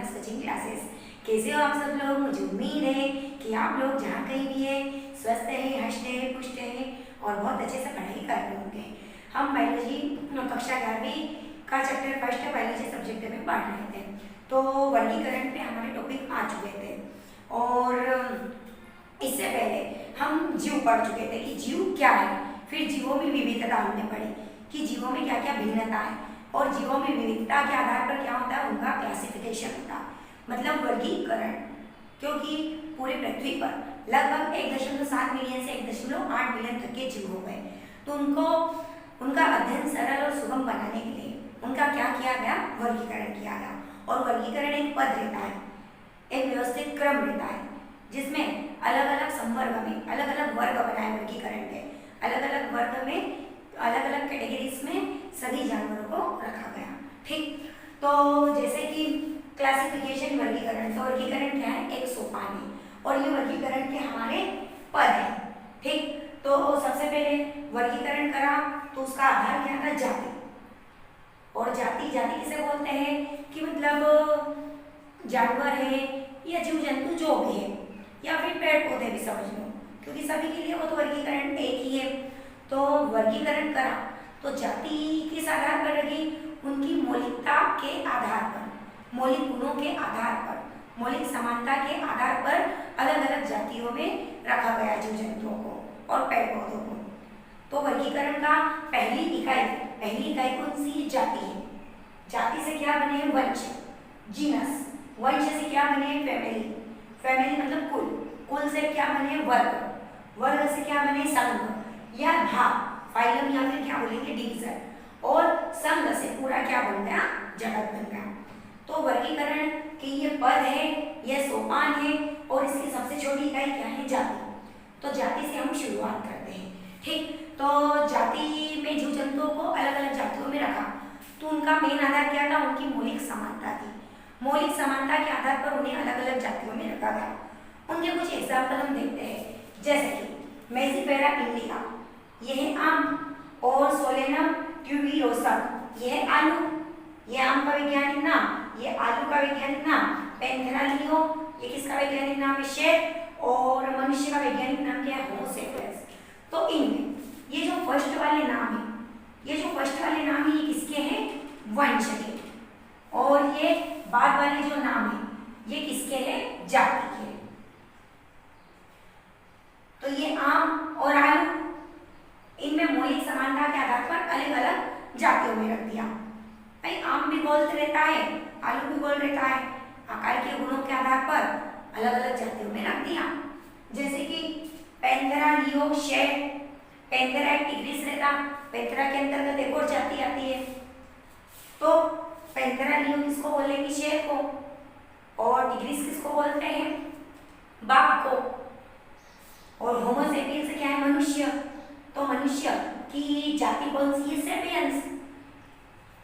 Famous coaching classes. कैसे हो आप सब लोग? मुझे उम्मीद है कि आप लोग जहाँ कहीं भी है स्वस्थ हैं, हंसते हैं, पुष्ट हैं और बहुत अच्छे से पढ़ाई कर रहे होंगे। हम बायोलॉजी कक्षा 11वीं का चैप्टर फर्स्ट बायोलॉजी सब्जेक्ट में पढ़ रहे थे, तो वर्गीकरण पे हमारे टॉपिक आ चुके थे और इससे पहले हम जीव पढ़ चुके थे कि जीव क्या है। फिर जीवों में विविधता हमने पढ़ी कि जीवों में क्या क्या भिन्नता है और जीवों में विविधता के आधार पर क्या होता है, उनका क्लासिफिकेशन होता है, मतलब वर्गीकरण। क्योंकि पूरे पृथ्वी पर लगभग 1.7 मिलियन से 1.8 मिलियन तक के जीव हो गए, तो उनका अध्ययन सरल और सुगम बनाने के लिए उनका क्या किया गया, वर्गीकरण किया गया। और वर्गीकरण एक पद रहता है, एक व्यवस्थित क्रम रहता है, जिसमें अलग अलग संवर्ग में अलग अलग वर्ग बनाए वर्गीकरण के, अलग अलग वर्ग में अलग अलग कैटेगरीज में सभी जानवरों को रखा गया। ठीक, तो जैसे कि क्लासिफिकेशन वर्गीकरण, तो वर्गीकरण क्या है, एक सोपान है और ये वर्गीकरण के हमारे पद है। ठीक, तो सबसे पहले वर्गीकरण करा तो उसका आधार क्या था, जाति। और जाति किसे बोलते हैं कि मतलब जानवर है या जीव जंतु जो भी है, या फिर पेड़ पौधे भी समझ लो, क्योंकि सभी के लिए वो तो वर्गीकरण एक ही है। तो वर्गीकरण करा तो जाति किस आधार पर रखी, उनकी मौलिकता के आधार पर, मौलिक गुणों के आधार पर, मौलिक समानता के आधार पर अलग अलग जातियों में रखा गया जीव जंतुओं को और पेड़ पौधों को। तो वर्गीकरण का पहली इकाई कौन सी, जाति है। जाति से क्या बने, वंश, जीनस। वंश से क्या बने, फैमिली। फैमिली मतलब कुल से क्या बने, वर्ग। वर्ग से क्या बने, संघ या भाग, फाइलम या फिर क्या बोलेंगे, डिवीजन। और संघ से पूरा क्या बन गया, जगत बन गया। तो वर्गीकरण के ये पद है, यह सोपान है और इसकी सबसे छोटी इकाई क्या है, जाति। तो जाति से हम शुरुआत करते हैं। ठीक, तो जाति में जीव जंतुओं को अलग अलग जातियों में रखा, तो उनका मेन आधार क्या था, उनकी मौलिक समानता थी। मौलिक समानता के आधार पर उन्हें अलग अलग जातियों में रखा गया। उनके कुछ एग्जाम्पल हम देखते हैं, जैसे कि मेसिफेरा इंडिका, यह है आम, और सोलेनम ट्यूबिरोसम, यह है आलू। यह आम का वैज्ञानिक नाम, ये आलू का वैज्ञानिक नाम। पैंथेरा लियो, ये किसका वैज्ञानिक नाम है, शेर। और मनुष्य का वैज्ञानिक नाम क्या है, होमो सेपियंस। तो इनमें ये जो फर्स्ट वाले नाम है, ये किसके हैं, वंश के। और ये बाद वाले जो नाम है ये किसके हैं, जाति के। तो ये आम और आलू, इनमें मौलिक समानता के आधार पर अलग अलग जातियों में रख दिया। भाई आम भी गोल रहता है, आलू भी गोल रहता है, आकार के गुणों के आधार पर अलग अलग जातियों में रख दिया। जैसे कि पैंथेरा लियो, शेर। पैंथेरा एक टिग्रिस रहता, पैंथेरा के अंतर्गत एक और जाति आती है। तो पैंथेरा लियो किसको बोलेंगे, शेर को, और टिग्रिस किसको बोलते हैं, बाघ को। और होमो सेपियंस क्या है, मनुष्य। तो मनुष्य की जाति कौन सी है, सेपियंस।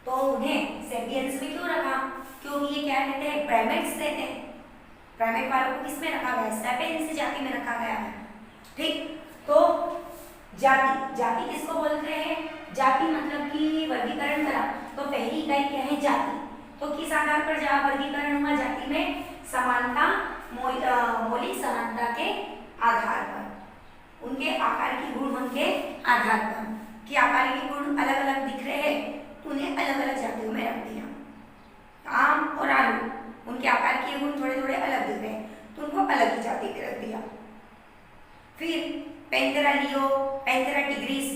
तो उन्हें सेपियंस में क्यों रखा, क्योंकि ये क्या कहते हैं, प्राइमेट्स रहते हैं। प्राइमेट वालों को किसमें रखा गया, सेपियंस जाति में रखा गया है। ठीक, तो जाति किसको बोलते हैं, जाति मतलब कि वर्गीकरण करा तो पहली इकाई क्या है, जाति। तो किस आधार पर वर्गीकरण हुआ, जाति में समानता, मौलिक समानता के आधार पर, उनके आकार की गुण के आधार पर, कि आकार के गुण अलग अलग दिख रहे हैं तो उन्हें अलग अलग जातियों में रख दिया। आम और आलू, उनके आकार के गुण थोड़े थोड़े अलग दिख रहे हैं तो उनको अलग ही जाति में रख दिया। फिर पैंथेरा लियो, पैंथेरा टिग्रिस,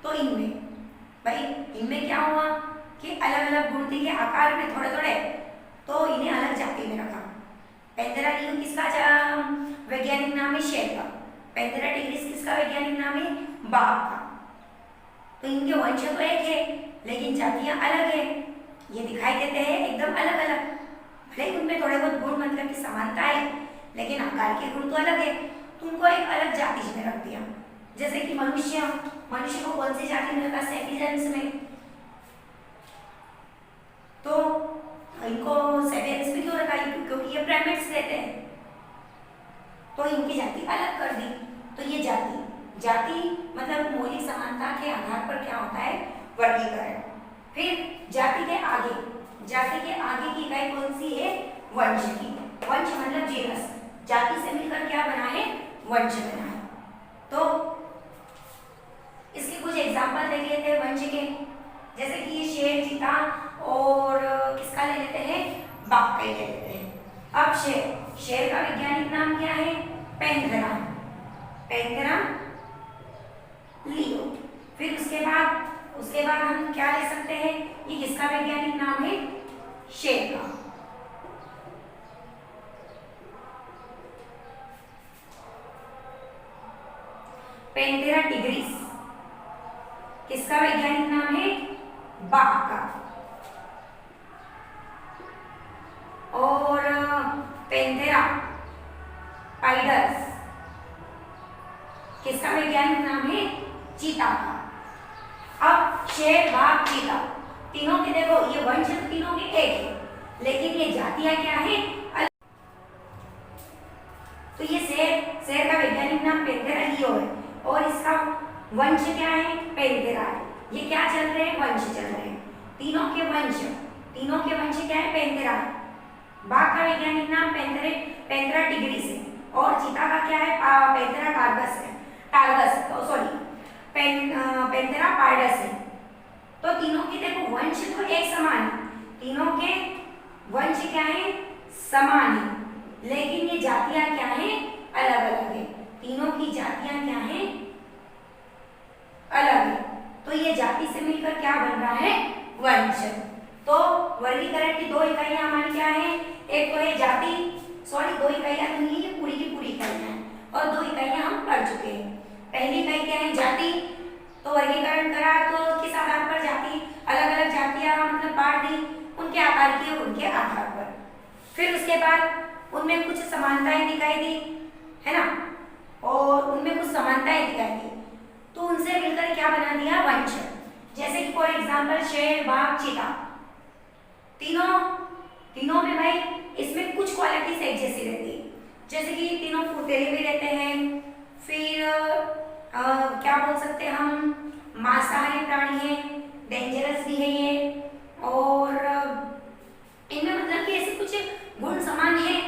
तो इनमें क्या हुआ कि अलग अलग गुण थे, आकार में थोड़े थोड़े, तो इन्हें अलग जाति में रखा। पैंथेरा लियो किसका वैज्ञानिक नाम है, शेर का। पैंथेरा टिग्रिस किसका वैज्ञानिक नाम है, बाघ का। तो इनके वंश तो एक है लेकिन जातियां अलग है, ये दिखाई देते हैं एकदम अलग अलग। भले उनमें थोड़े बहुत गुण मतलब की समानता है लेकिन आकार के गुण तो अलग है, तो उनको एक अलग जाति में रख दिया। जैसे कि मनुष्य को कौन सी जाति में रखा, सेपियंस में। तो इनको सेपियंस में क्यों रखा, क्योंकि ये प्राइमेट्स रहते हैं, तो इनकी जाति अलग कर दी। तो ये जाति मतलब मौलिक समानता के आधार पर क्या होता है, वर्गीकरण। फिर जाति के आगे की इकाई कौन सी है, वंश की। वंश मतलब जीनस, जाति से मिलकर क्या बना है, वंश बना है। तो इसके कुछ एग्जाम्पल देख लेते हैं वंश के, जैसे कि ये शेर, चीता और किसका ले लेते हैं, बाघ का ले लेते हैं। अब शेर का वैज्ञानिक नाम क्या है, पैंथेरा, पैंथेरा लियो। फिर उसके बाद हम क्या ले सकते हैं, ये किसका वैज्ञानिक नाम है, शेर का। पैंथेरा टिग्रिस, किसका वैज्ञानिक नाम है, बाघ का। और पैंथेरा पाइडस, किसका वैज्ञानिक नाम है, चीता का। अब शेर, बाघ, चीता, तीनों के देखो ये वंश तीनों के एक है, लेकिन ये जातियां क्या है, अलग। तो ये शेर का वैज्ञानिक नाम पैंथेरा लियो है और इसका वंश क्या है, पैंथेरा है। ये क्या चल रहे हैं, वंश चल रहे हैं, तीनों के वंश क्या है, पैंथेरा है। बाघ का वैज्ञानिक नाम पैंथेरा टिग्रिस है और चीता का क्या है, पैंथेरा पैंथेरा पार्डस है। तो तीनों के देखो वंश तो एक समान है, तीनों के वंश क्या है, समान है, लेकिन ये जातियां क्या है, अलग अलग है। तीनों की जातियां क्या है, अलग है। तो ये जाति से मिलकर क्या बन रहा है, वंश। तो वर्गीकरण की दो इकाइयां हमारी क्या है, एक तो है जाति, दो इकाइयां तो नहीं, ये पूरी की पूरी इकाइयां हैं और दो इकाइयां हम पढ़ चुके हैं। पहली इकाई क्या है, जाति। तो वर्गीकरण करा तो किस आधार पर जाति, अलग अलग जातियां मतलब बांट दी उनके आकार की, उनके आधार पर। फिर उसके बाद उनमें कुछ समानताएं दिखाई दी, है ना, और उनमें कुछ समानताएं दिखाई दी, तो उनसे मिलकर क्या बना दिया, वंश। जैसे कि फॉर एग्जाम्पल शेर, बाघ, चीता, तीनों में भाई इसमें कुछ क्वालिटीज एक जैसी रहती है, जैसे कि तीनों फुर्तीले भी रहते हैं। फिर क्या बोल सकते हैं हम, मांसाहारी प्राणी है, डेंजरस भी है ये, और इनमें मतलब कि ऐसे कुछ गुण समान है,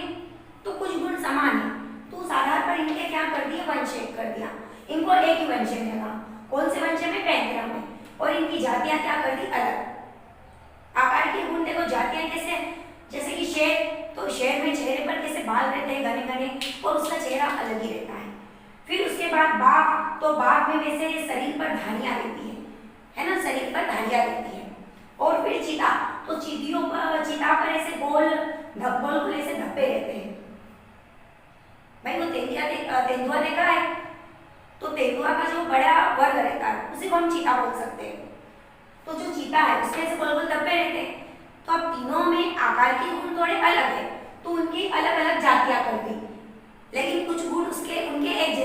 तो कुछ गुण समान है, तो उस आधार पर इनके क्या कर दिया, वंश एक कर दिया, इनको एक ही वंश में लगा। कौन से वंश में, पैंथेरा में। और इनकी जातियां क्या कर दी, अलग। आकार के गुण देखो, जातियां कैसे, जैसे कि शेर, तो शेर में चेहरे पर कैसे बाल रहते हैं घने घने और उसका चेहरा अलग ही रहता है। फिर उसके बाद बाघ, तो बाघ में वैसे शरीर पर धारियां रहती है ना, शरीर पर धारियां रहती है। और फिर चीता, तो चीता पर ऐसे गोल ऐसे धब्बे रहते हैं। भाई वो तेंदुआ देखा है, तो तेंदुआ का जो बड़ा वर्ग रहता है उसे को हम चीता बोल सकते हैं। तो जो चीता है उसमें ऐसे गोल धब्बे रहते हैं। तो अब तीनों में आकार के गुण थोड़े अलग है, तो उनकी अलग अलग जातियां कर दी, लेकिन कुछ गुण उनके एक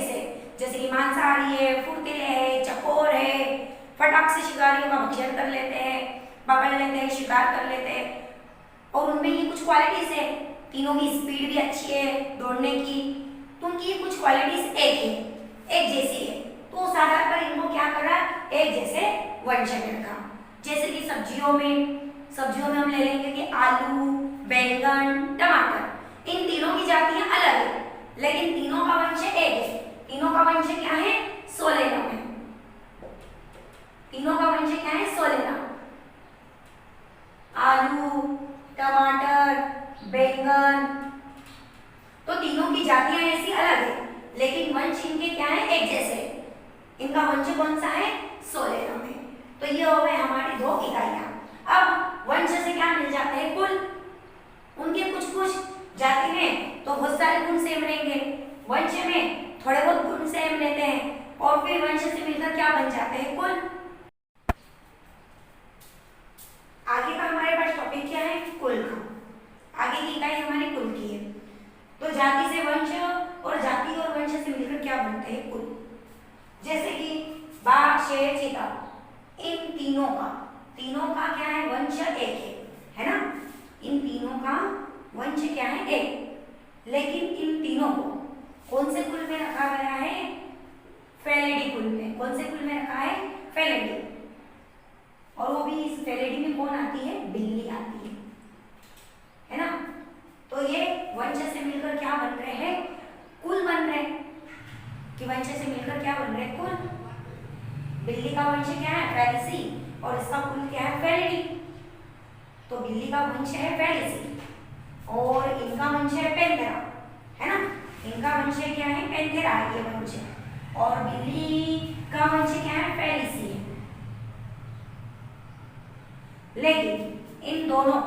जैसे कि मांसाहारी है, फुर्तीले है, चकोर है, फटाक से शिकारियों का भक्षण कर लेते हैं, पकड़ लेते हैं, शिकार कर लेते हैं। और उनमें ये कुछ क्वालिटीज है, तीनों की स्पीड भी अच्छी है दौड़ने की, तो उनकी ये कुछ क्वालिटीज एक जैसी है, तो उस आधार पर इनको क्या करा, एक जैसे वंश में रखा। जैसे कि सब्जियों में हम ले लेंगे कि आलू, बैंगन, टमाटर, इन तीनों की जातियां अलग है, लेकिन तीनों का वंश एक है। तीनों का वंश क्या है, सोलेनम है। तीनों का वंश क्या है, सोलेनम। आलू, टमाटर, बैंगन, तो तीनों की जातियां ऐसी अलग है, लेकिन वंश इनके क्या है, एक जैसे। इनका वंश कौन सा है, सोलेनम है। तो ये हो गए हमारी दो इकाइयां। अब वंश से क्या मिल जाते हैं, कुल। उनके कुछ जाति में तो बहुत सारे गुण सेम रहेंगे, वंश में थोड़े बहुत गुण सेम रहते हैं, और फिर वंश से मिलकर क्या बन जाते हैं, कुल। आगे का हमारे पास टॉपिक क्या है, कुल का। आगे की इकाई हमारी कुल की है। तो जाति से वंश और जाति और वंश से मिलकर क्या बनते हैं, कुल। जैसे कि बाघ, शेर, चीता, इन तीनों का क्या है, वंश एक है ना। इन तीनों का वंश क्या है, एक, लेकिन इन तीनों को कौन से कुल में रखा गया है, फेलिडी कुल में। कौन से कुल में रखा है, फेलिडी। और वो भी इस फेलिडी में कौन आती है, बिल्ली आती है ना। ये वंश से मिलकर क्या बन रहे हैं, कुल बन रहे हैं। कि वंश से मिलकर क्या बन रहे हैं, कुल। बिल्ली का वंश क्या है, फैलेसी, और इसका कुल क्या है, फेलिडी। तो बिल्ली का वंश है फैलेसी और इनका वंश है पैंथेरा, है ना। इनका वंश क्या है, पैंथेरा ये वंश, और बिल्ली का वंश क्या है, फैलेसी है। लेकिन इन दोनों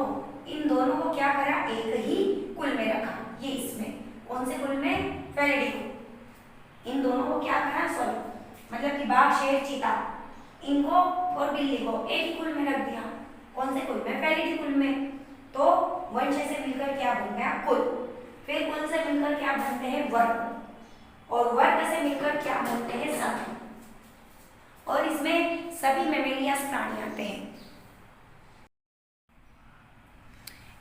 को क्या करा, एक ही कुल में रखा। ये इसमें कौन से कुल में, फेलिडी को। इन दोनों को क्या करा, सॉरी मतलब कि बाघ, शेर, चीता, इनको और बिल्ली को एक ही कुल में रख दिया। कौन से कुल में, फेलिडी कुल में। तो वंश से मिलकर क्या बन गया, कुल। फिर कुल से मिलकर क्या बनते हैं, वर्ग, और वर्ग से मिलकर क्या बनते हैं, संघ। और इसमें सभी मैमेलियस प्राणी आते हैं।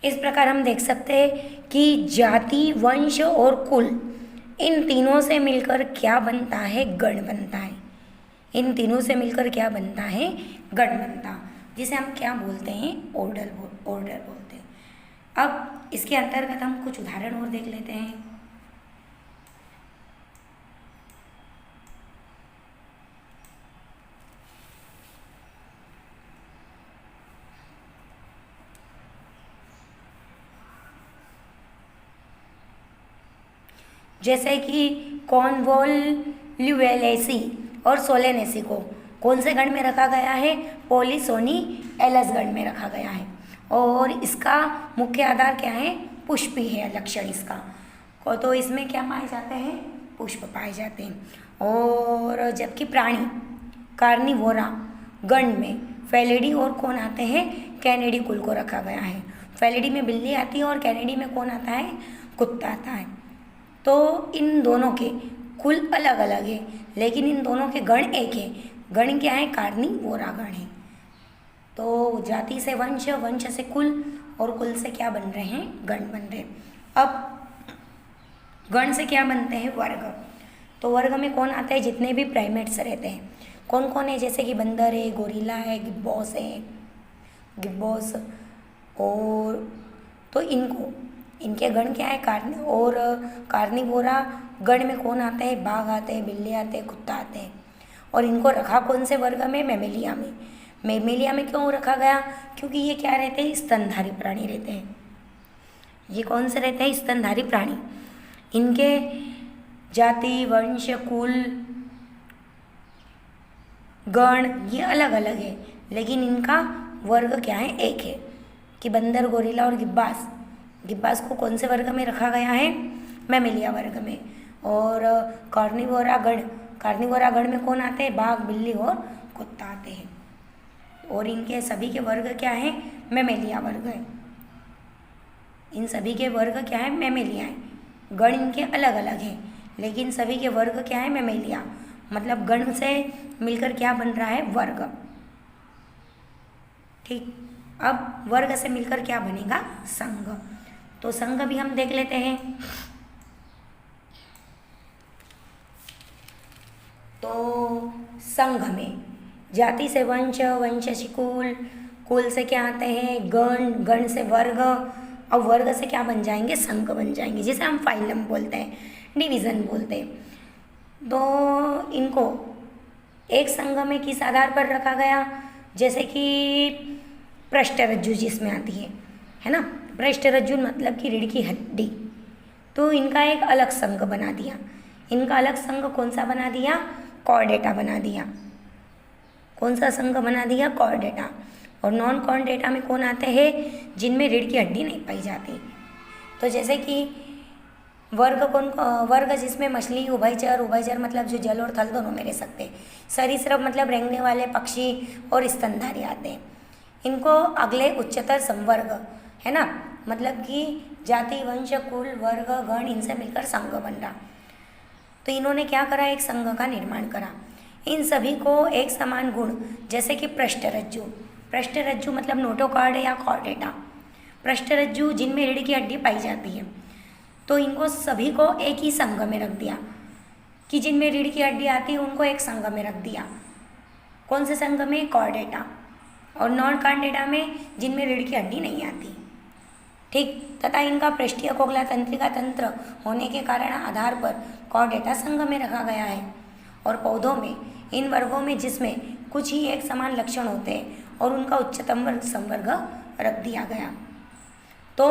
इस प्रकार हम देख सकते हैं कि जाति, वंश और कुल, इन तीनों से मिलकर क्या बनता है, गण बनता है। इन तीनों से मिलकर क्या बनता है, गण बनता, जिसे हम क्या बोलते हैं, ऑर्डर बोलते हैं। अब इसके अंतर्गत हम कुछ उदाहरण और देख लेते हैं। जैसे कि कॉर्नवॉलियसी और सोलेनेसी को कौन से गण में रखा गया है, पॉलीसोनी एलस गण में रखा गया है। और इसका मुख्य आधार क्या है, पुष्प ही है लक्षण इसका। तो इसमें क्या पाए जाते हैं, पुष्प पाए जाते हैं। और जबकि प्राणी कार्निवोरा गण में फेलिडी और कौन आते हैं, कैनिडी कुल को रखा गया है। फेलिडी में बिल्ली आती है और कैनिडी में कौन आता है, कुत्ता आता है। तो इन दोनों के कुल अलग अलग है, लेकिन इन दोनों के गण एक है। गण क्या है, कार्निवोरा गण है। तो जाति से वंश, वंश से कुल, और कुल से क्या बन रहे हैं, गण बन रहे हैं। अब गण से क्या बनते हैं, वर्ग। तो वर्ग में कौन आता है, जितने भी प्राइमेट्स रहते हैं। कौन कौन है, जैसे कि बंदर है, गोरिल्ला है, गिब्बॉस। और तो इनके गण क्या है, कार्निवोरा गण में कौन आता है, बाघ आते हैं, बिल्ली आते हैं, कुत्ता आते हैं। और इनको रखा कौन से वर्ग में, मैमेलिया में। मैमेलिया में क्यों रखा गया, क्योंकि ये क्या रहते हैं, स्तनधारी प्राणी रहते हैं। ये कौन से रहते हैं, स्तनधारी प्राणी। इनके जाति, वंश, कुल, गण ये अलग अलग है, लेकिन इनका वर्ग क्या है, एक है। कि बंदर, गोरिल्ला और गिब्बास को कौन से वर्ग में रखा गया है, मैमेलिया वर्ग में। और कार्निवोरा गण में कौन आते हैं, बाघ, बिल्ली और कुत्ता आते हैं। और इनके सभी के वर्ग क्या है, मैमेलिया वर्ग है। इन सभी के वर्ग क्या है, मैमेलिया है। गण इनके अलग अलग हैं, लेकिन सभी के वर्ग क्या है, मैमेलिया। मतलब गण से मिलकर क्या बन रहा है, वर्ग। ठीक। अब वर्ग से मिलकर क्या बनेगा, संघ। तो संघ भी हम देख लेते हैं। तो संघ में जाति से वंश, वंश से कुल, कुल से क्या आते हैं, गण, गण से वर्ग, और वर्ग से क्या बन जाएंगे, संघ बन जाएंगे, जिसे हम फाइलम बोलते हैं, डिवीज़न बोलते हैं। तो इनको एक संघ में किस आधार पर रखा गया, जैसे कि पृष्ठरज्जु जिसमें आती है ना। पृष्ठरज्जु मतलब कि रीढ़ की हड्डी। तो इनका एक अलग संघ बना दिया। इनका अलग संघ कौन सा बना दिया, कॉर्डेटा बना दिया। कौन सा संघ बना दिया, कॉर्डेटा। और नॉन कॉर्डेटा में कौन आते हैं, जिनमें रीढ़ की हड्डी नहीं पाई जाती। तो जैसे कि वर्ग जिसमें मछली, उभयचर मतलब जो जल और थल दोनों में रह सकते हैं। सरीसृप मतलब रेंगने वाले पक्षी और स्तनधारी आते हैं। इनको अगले उच्चतर संवर्ग है ना, मतलब कि जाति, वंश, कुल, वर्ग, गण इनसे मिलकर संघ बन रहा। तो इन्होंने क्या करा, एक संघ का निर्माण करा। इन सभी को एक समान गुण, जैसे कि पृष्ठरज्जु मतलब नोटोकॉर्ड या कॉर्डेटा। पृष्ठरज्जु जिनमें रीढ़ की हड्डी पाई जाती है। तो इनको सभी को एक ही संघ में रख दिया, कि जिनमें रीढ़ की हड्डी आती है उनको एक संघ में रख दिया। कौन से संघ में, कॉर्डेटा। और नॉन कॉर्डेटा में जिनमें रीढ़ की हड्डी नहीं आती। ठीक, तथा इनका पृष्ठीय खोखला तंत्रिका तंत्र होने के कारण आधार पर कॉर्डेटा संघ में रखा गया है। और पौधों में इन वर्गों में जिसमें कुछ ही एक समान लक्षण होते हैं और उनका उच्चतम वर्ग संवर्ग रख दिया गया। तो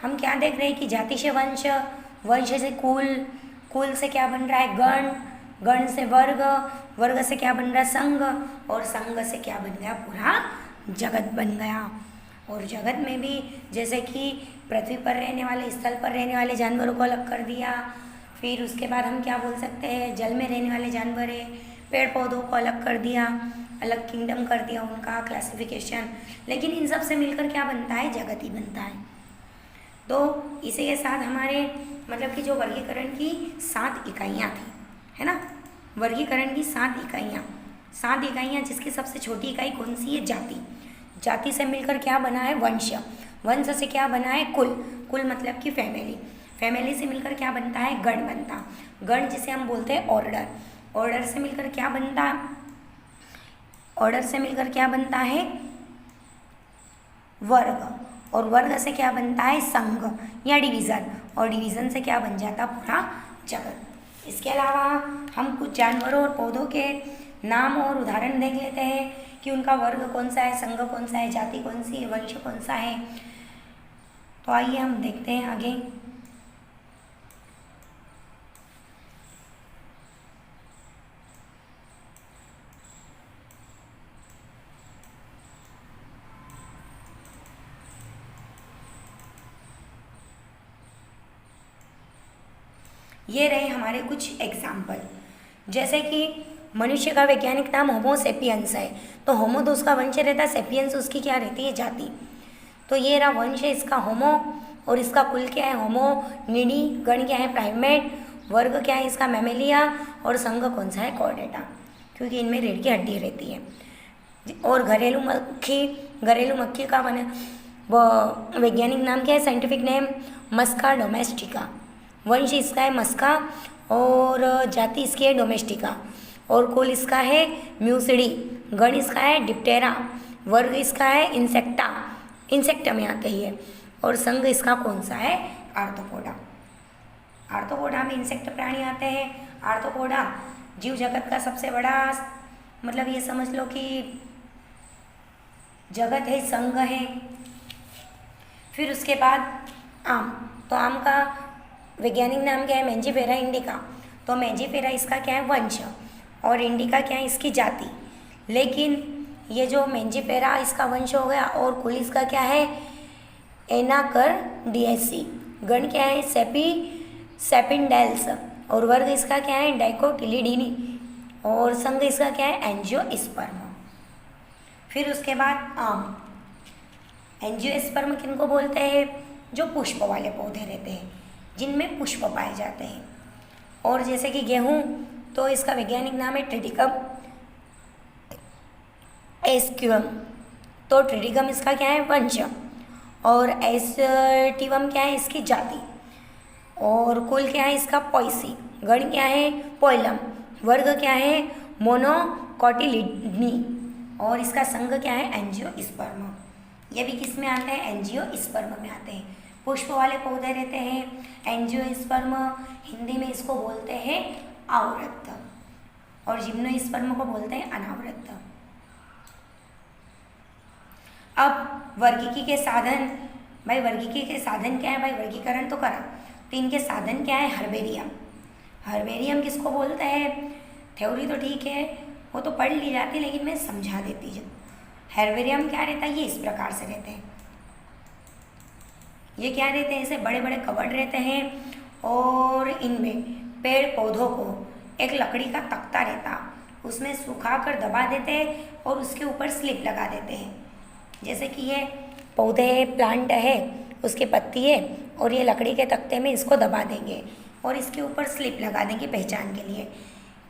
हम क्या देख रहे हैं कि जाति से वंश, वंश से कुल, कुल से क्या बन रहा है गण, गण से वर्ग, वर्ग से क्या बन रहा है संघ, और संघ से क्या बन गया पूरा जगत बन गया। और जगत में भी जैसे कि पृथ्वी पर रहने वाले, स्थल पर रहने वाले जानवरों को अलग कर दिया, फिर उसके बाद हम क्या बोल सकते हैं जल में रहने वाले जानवर है, पेड़ पौधों को अलग कर दिया, अलग किंगडम कर दिया उनका क्लासिफिकेशन, लेकिन इन सब से मिलकर क्या बनता है जगत ही बनता है। तो इसी के साथ हमारे मतलब कि जो वर्गीकरण की 7 इकाइयाँ थी, है ना, वर्गीकरण की 7 इकाइयाँ, 7 इकाइयाँ जिसकी सबसे छोटी इकाई कौन सी है जाति, जाति से मिलकर क्या बना है वंश, वंश से क्या बना है कुल, कुल मतलब कि फैमिली, फैमिली से मिलकर क्या बनता है गण बनता, गण जिसे हम बोलते हैं ऑर्डर, ऑर्डर से मिलकर क्या बनता, ऑर्डर से मिलकर क्या बनता है वर्ग, और वर्ग से क्या बनता है संघ या डिवीज़न, और डिवीज़न से क्या बन जाता पूरा जगत। इसके अलावा हम कुछ जानवरों और पौधों के नाम और उदाहरण देख लेते हैं कि उनका वर्ग कौन सा है, संघ कौन सा है, जाति कौन सी है, वंश कौन सा है। तो आइए हम देखते हैं आगे। ये रहे हमारे कुछ एग्जाम्पल, जैसे कि मनुष्य का वैज्ञानिक नाम होमो सेपियंस है, तो होमो तो उसका वंश रहता है, सेपियंस उसकी क्या रहती है जाति। तो ये रहा वंश है इसका होमो, और इसका कुल क्या है होमो निडी, गण क्या है प्राइमेट, वर्ग क्या है इसका मैमेलिया, और संघ कौन सा है कॉर्डेटा, क्योंकि इनमें रीढ़ की हड्डी रहती है। और घरेलू मक्खी का वैज्ञानिक नाम क्या है, साइंटिफिक नेम मस्का डोमेस्टिका, वंश इसका है मस्का, और जाति इसकी है डोमेस्टिका, और कुल इसका है म्यूसिडी, गण इसका है डिप्टेरा, वर्ग इसका है इंसेक्टा, इंसेक्टा में आते ही है, और संघ इसका कौन सा है आर्थ्रोपोडा। आर्थ्रोपोडा में इंसेक्ट प्राणी आते हैं। आर्थ्रोपोडा जीव जगत का सबसे बड़ा मतलब ये समझ लो कि जगत है, संघ है। फिर उसके बाद आम, तो आम का वैज्ञानिक नाम क्या है मैंजीफेरा इंडिका, तो मैंजीफेरा इसका क्या है वंश, और इंडिका क्या है इसकी जाति। लेकिन ये जो मैंजीफेरा इसका वंश हो गया, और कुल इसका क्या है एनाकर्डियेसी, गण क्या है सेपिंडेल्स, और वर्ग इसका क्या है डाइकोटिलिडीनी, और संघ इसका क्या है एंजियोस्पर्म। फिर उसके बाद आम, एंजियोस्पर्म किनको बोलते हैं, जो पुष्प वाले पौधे रहते हैं जिनमें पुष्प पाए जाते हैं। और जैसे कि गेहूँ, तो इसका वैज्ञानिक नाम है ट्रिटिकम एस्क्यूम, तो ट्रिटिकम इसका क्या है वंश, और एस्टिवम क्या है इसकी जाति, और कुल क्या है इसका पॉइसी, गण क्या है पोइलम, वर्ग क्या है मोनोकोटिलिडनी, और इसका संघ क्या है एंजियोस्पर्म। ये भी किस में आते हैं एंजियोस्पर्म में आते हैं, पुष्प वाले पौधे रहते हैं। एंजियोस्पर्म हिंदी में इसको बोलते हैं आवृत, और जिम्नोस्पर्म को बोलते हैं अनावृत। अब वर्गीकी के साधन, भाई वर्गीकी के साधन क्या है, भाई वर्गीकरण तो करा, तो इनके साधन क्या है हर्बेरियम। हर्बेरियम किसको बोलते हैं, थ्योरी तो ठीक है वो तो पढ़ ली जाती, लेकिन मैं समझा देती हूँ। हर्बेरियम क्या रहता है, ये इस प्रकार से रहते हैं, ये क्या रहते हैं ऐसे बड़े बड़े कवर्ड रहते हैं, और इनमें पेड़ पौधों को एक लकड़ी का तख्ता रहता, उसमें सुखा कर दबा देते हैं और उसके ऊपर स्लिप लगा देते हैं। जैसे कि ये पौधे प्लांट है, उसकी पत्ती है, और ये लकड़ी के तख्ते में इसको दबा देंगे और इसके ऊपर स्लिप लगा देंगे पहचान के लिए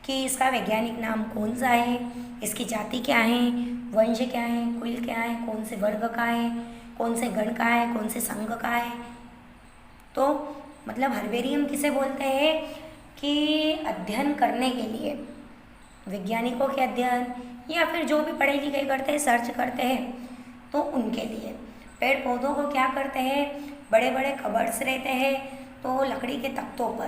कि इसका वैज्ञानिक नाम कौन सा है, इसकी जाति क्या है, वंश क्या है, कुल क्या है, कौन से वर्ग का है, कौन से गण का है, कौन से संघ का है। तो मतलब हर्बेरियम किसे बोलते हैं कि अध्ययन करने के लिए, वैज्ञानिकों के अध्ययन या फिर जो भी पढ़ाई लिखाई करते हैं सर्च करते हैं, तो उनके लिए पेड़ पौधों को क्या करते हैं बड़े बड़े कबर्ड्स रहते हैं, तो लकड़ी के तख्तों पर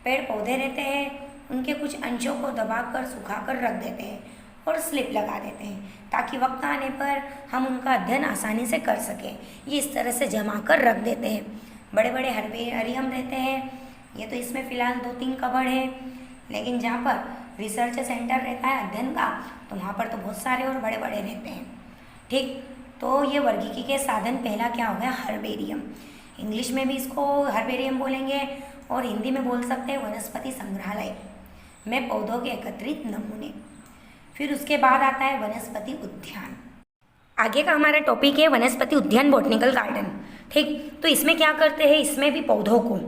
पेड़ पौधे रहते हैं, उनके कुछ अंशों को दबाकर सुखाकर रख देते हैं और स्लिप लगा देते हैं, ताकि वक्त आने पर हम उनका अध्ययन आसानी से कर सकें। ये इस तरह से जमा कर रख देते हैं। बड़े बड़े हर्बेरियम रहते हैं। ये तो इसमें फ़िलहाल 2-3 कबर्ड है, लेकिन जहाँ पर रिसर्च सेंटर रहता है अध्ययन का, तो वहाँ पर तो बहुत सारे और बड़े बड़े रहते हैं। ठीक, तो ये वर्गीकी के साधन पहला क्या हो गया, हर्बेरियम। इंग्लिश में भी इसको हर्बेरियम बोलेंगे और हिंदी में बोल सकते हैं वनस्पति संग्रहालय में पौधों के एकत्रित नमूने। फिर उसके बाद आता है वनस्पति उद्यान। आगे का हमारा टॉपिक है वनस्पति उद्यान, बॉटनिकल गार्डन। ठीक, तो इसमें क्या करते हैं, इसमें भी पौधों को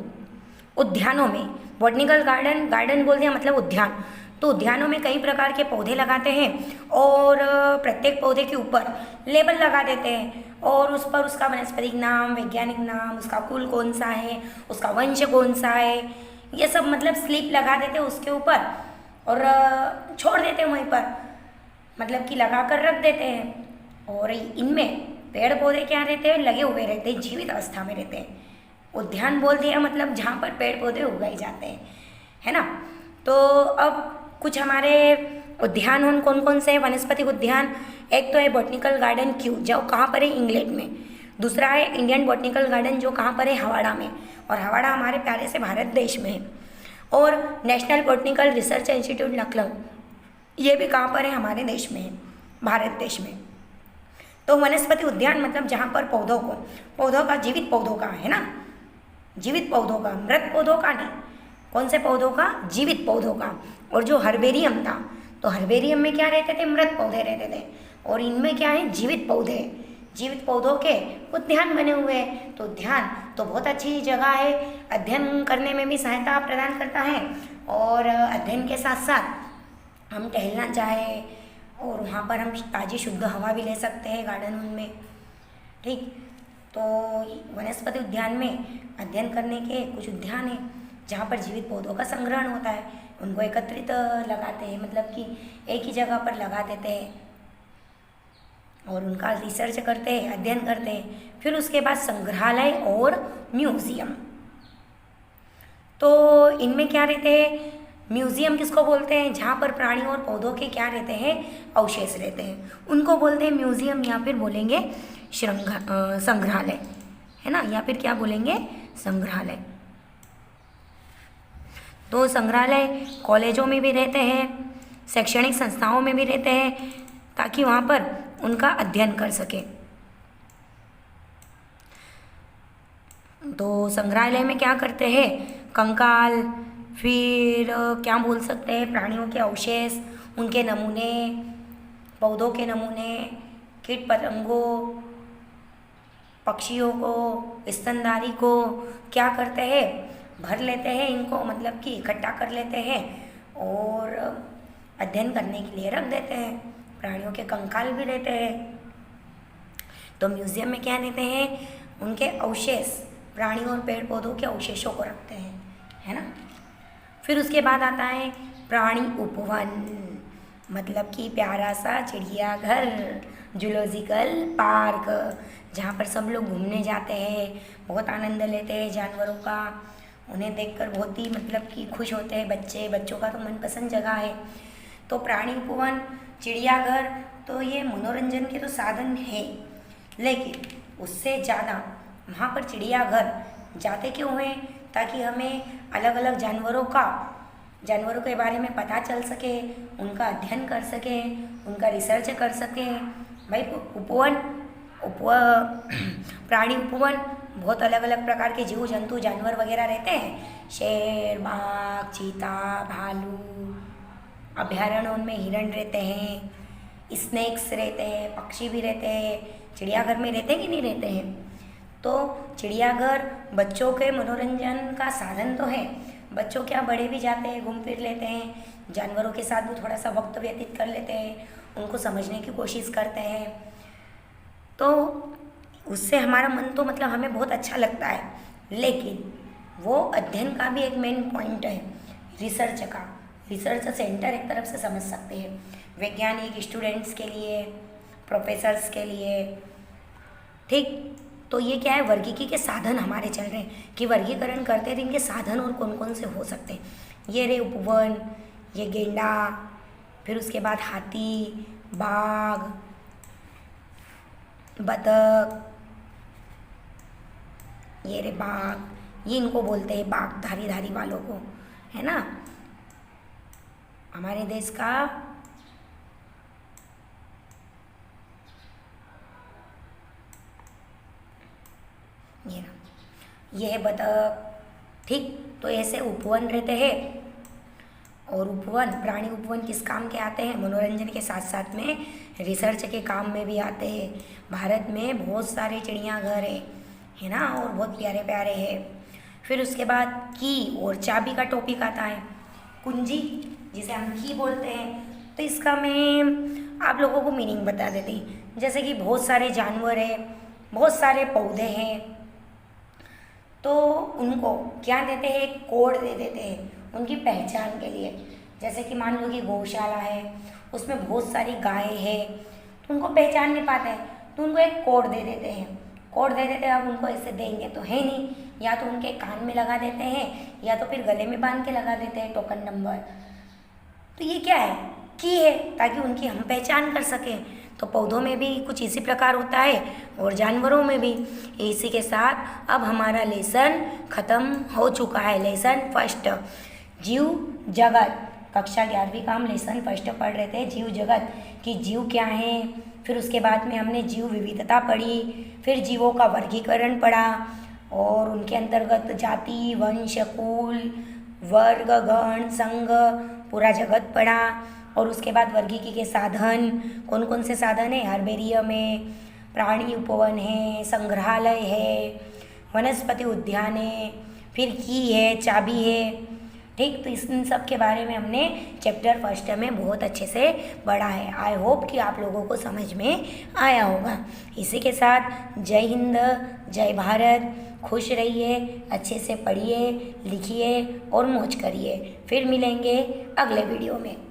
उद्यानों में, बॉटनिकल गार्डन, गार्डन बोलते हैं मतलब उद्यान, तो उद्यानों में कई प्रकार के पौधे लगाते हैं और प्रत्येक पौधे के ऊपर लेबल लगा देते हैं और उस पर उसका वनस्पतिक नाम, वैज्ञानिक नाम, उसका कुल कौन सा है, उसका वंश कौन सा है, ये सब मतलब स्लिप लगा देते हैं उसके ऊपर और छोड़ देते हैं वहीं पर, मतलब कि लगा कर रख देते हैं। और इनमें पेड़ पौधे क्या रहते हैं, लगे हुए रहते हैं, जीवित अवस्था में रहते हैं। उद्यान बोल दिया मतलब जहाँ पर पेड़ पौधे उगाए जाते हैं, है ना। तो अब कुछ हमारे उद्यान कौन कौन से हैं, वनस्पति उद्यान। एक तो है बॉटनिकल गार्डन क्यू, जो कहाँ पर है, इंग्लैंड में। दूसरा है इंडियन बॉटनिकल गार्डन, जो कहाँ पर है, हवाड़ा में, और हवाड़ा हमारे प्यारे से भारत देश में है। और national botanical research institute Lucknow, ये भी कहाँ पर है, हमारे देश में है, भारत देश में। तो वनस्पति उद्यान मतलब जहाँ पर पौधों का, जीवित पौधों का, है ना, जीवित पौधों का, मृत पौधों का नहीं। कौन से पौधों का, जीवित पौधों का। और जो हर्बेरियम था, तो हर्बेरियम में क्या रहते थे, मृत पौधे रहते थे, और इनमें क्या है, जीवित पौधे, जीवित पौधों के उद्यान बने हुए हैं। तो उद्यान तो बहुत अच्छी जगह है, अध्ययन करने में भी सहायता प्रदान करता है, और अध्ययन के साथ साथ हम टहलना चाहे और वहाँ पर हम ताज़ी शुद्ध हवा भी ले सकते हैं गार्डन में। ठीक, तो वनस्पति उद्यान में अध्ययन करने के कुछ उद्यान हैं जहाँ पर जीवित पौधों का संग्रहण होता है, उनको एकत्रित लगाते हैं, मतलब कि एक ही जगह पर लगा देते हैं और उनका रिसर्च करते हैं, अध्ययन करते हैं। फिर उसके बाद संग्रहालय और म्यूज़ियम। तो इनमें क्या रहते हैं, म्यूज़ियम किसको बोलते हैं, जहाँ पर प्राणी और पौधों के क्या रहते हैं, अवशेष रहते हैं, उनको बोलते हैं म्यूज़ियम, या फिर बोलेंगे संग्रहालय, है ना, या फिर क्या बोलेंगे, संग्रहालय। तो संग्रहालय कॉलेजों में भी रहते हैं, शैक्षणिक संस्थाओं में भी रहते हैं, ताकि वहाँ पर उनका अध्ययन कर सके। तो संग्रहालय में क्या करते हैं, कंकाल, फिर क्या बोल सकते हैं, प्राणियों के अवशेष, उनके नमूने, पौधों के नमूने, कीट पतंगों, पक्षियों को, स्तनधारी को क्या करते हैं, भर लेते हैं इनको, मतलब कि इकट्ठा कर लेते हैं और अध्ययन करने के लिए रख देते हैं। प्राणियों के कंकाल भी रहते हैं। तो म्यूज़ियम में क्या रहते हैं, उनके अवशेष, प्राणी और पेड़ पौधों के अवशेषों को रखते हैं, है ना। फिर उसके बाद आता है प्राणी उपवन, मतलब कि प्यारा सा चिड़ियाघर, जूलॉजिकल पार्क, जहाँ पर सब लोग घूमने जाते हैं, बहुत आनंद लेते हैं जानवरों का, उन्हें देखकर बहुत ही मतलब कि खुश होते हैं बच्चों का तो मनपसंद जगह है। तो प्राणी उपवन, चिड़ियाघर, तो ये मनोरंजन के तो साधन है, लेकिन उससे ज़्यादा वहाँ पर चिड़ियाघर जाते क्यों हैं, ताकि हमें अलग अलग जानवरों के बारे में पता चल सके, उनका अध्ययन कर सकें, उनका रिसर्च कर सकें। भाई प्राणी उपवन, बहुत अलग अलग प्रकार के जीव जंतु जानवर वगैरह रहते हैं, शेर, बाघ, चीता, भालू। अभयारण्य, उनमें हिरण रहते हैं, स्नेक्स रहते हैं, पक्षी भी रहते हैं। चिड़ियाघर में रहते हैं कि नहीं रहते हैं। तो चिड़ियाघर बच्चों के मनोरंजन का साधन तो है, बच्चों क्या बड़े भी जाते हैं, घूम फिर लेते हैं, जानवरों के साथ भी थोड़ा सा वक्त व्यतीत कर लेते हैं, उनको समझने की कोशिश करते हैं। तो उससे हमारा मन तो मतलब हमें बहुत अच्छा लगता है, लेकिन वो अध्ययन का भी एक मेन पॉइंट है, रिसर्च सेंटर एक तरफ से समझ सकते हैं, वैज्ञानिक, स्टूडेंट्स के लिए, प्रोफेसर्स के लिए। ठीक, तो ये क्या है, वर्गीकी के साधन हमारे चल रहे हैं कि वर्गीकरण करते थे इनके साधन और कौन कौन से हो सकते हैं। ये रे उपवन, ये गेंडा, फिर उसके बाद हाथी, बाघ, बतख, ये रे बाघ, ये इनको बोलते हैं बाघ, धारी वालों को, है ना। हमारे देश का ये ना, ये है बतख, ठीक। तो ऐसे उपवन रहते हैं। और उपवन, प्राणी उपवन किस काम के आते हैं, मनोरंजन के साथ साथ में रिसर्च के काम में भी आते हैं। भारत में बहुत सारे चिड़ियाघर है ना, और बहुत प्यारे प्यारे हैं। फिर उसके बाद की और चाबी का टॉपिक आता है, कुंजी जिसे हम की बोलते हैं। तो इसका मैं आप लोगों को मीनिंग बता देती हूँ। जैसे कि बहुत सारे जानवर हैं, बहुत सारे पौधे हैं, तो उनको क्या देते हैं, एक कोड दे देते हैं उनकी पहचान के लिए। जैसे कि मान लो कि गौशाला है, उसमें बहुत सारी गायें हैं, तो उनको पहचान नहीं पाते हैं, तो उनको एक कोड दे देते हैं। कोड दे देते हैं, अब उनको ऐसे देंगे तो है नहीं, या तो उनके कान में लगा देते हैं या तो फिर गले में बांध के लगा देते हैं टोकन नंबर। तो ये क्या है, की है, ताकि उनकी हम पहचान कर सकें। तो पौधों में भी कुछ इसी प्रकार होता है और जानवरों में भी। इसी के साथ अब हमारा लेसन ख़त्म हो चुका है। लेसन फर्स्ट, जीव जगत, कक्षा 11वीं का हम लेसन फर्स्ट पढ़ रहे थे, जीव जगत कि जीव क्या है। फिर उसके बाद में हमने जीव विविधता पढ़ी, फिर जीवों का वर्गीकरण पढ़ा और उनके अंतर्गत जाति, वंश, कुल, वर्ग, गण, संघ, पूरा जगत पढ़ा। और उसके बाद वर्गीकी के साधन, कौन कौन से साधन है, हर्बेरियम है, प्राणी उपवन है, संग्रहालय है, वनस्पति उद्यान है, फिर की है, चाबी है, ठीक। तो इन सब के बारे में हमने चैप्टर फर्स्ट में बहुत अच्छे से पढ़ा है। आई होप कि आप लोगों को समझ में आया होगा। इसी के साथ जय हिंद, जय भारत, खुश रहिए, अच्छे से पढ़िए, लिखिए और मौज करिए। फिर मिलेंगे अगले वीडियो में।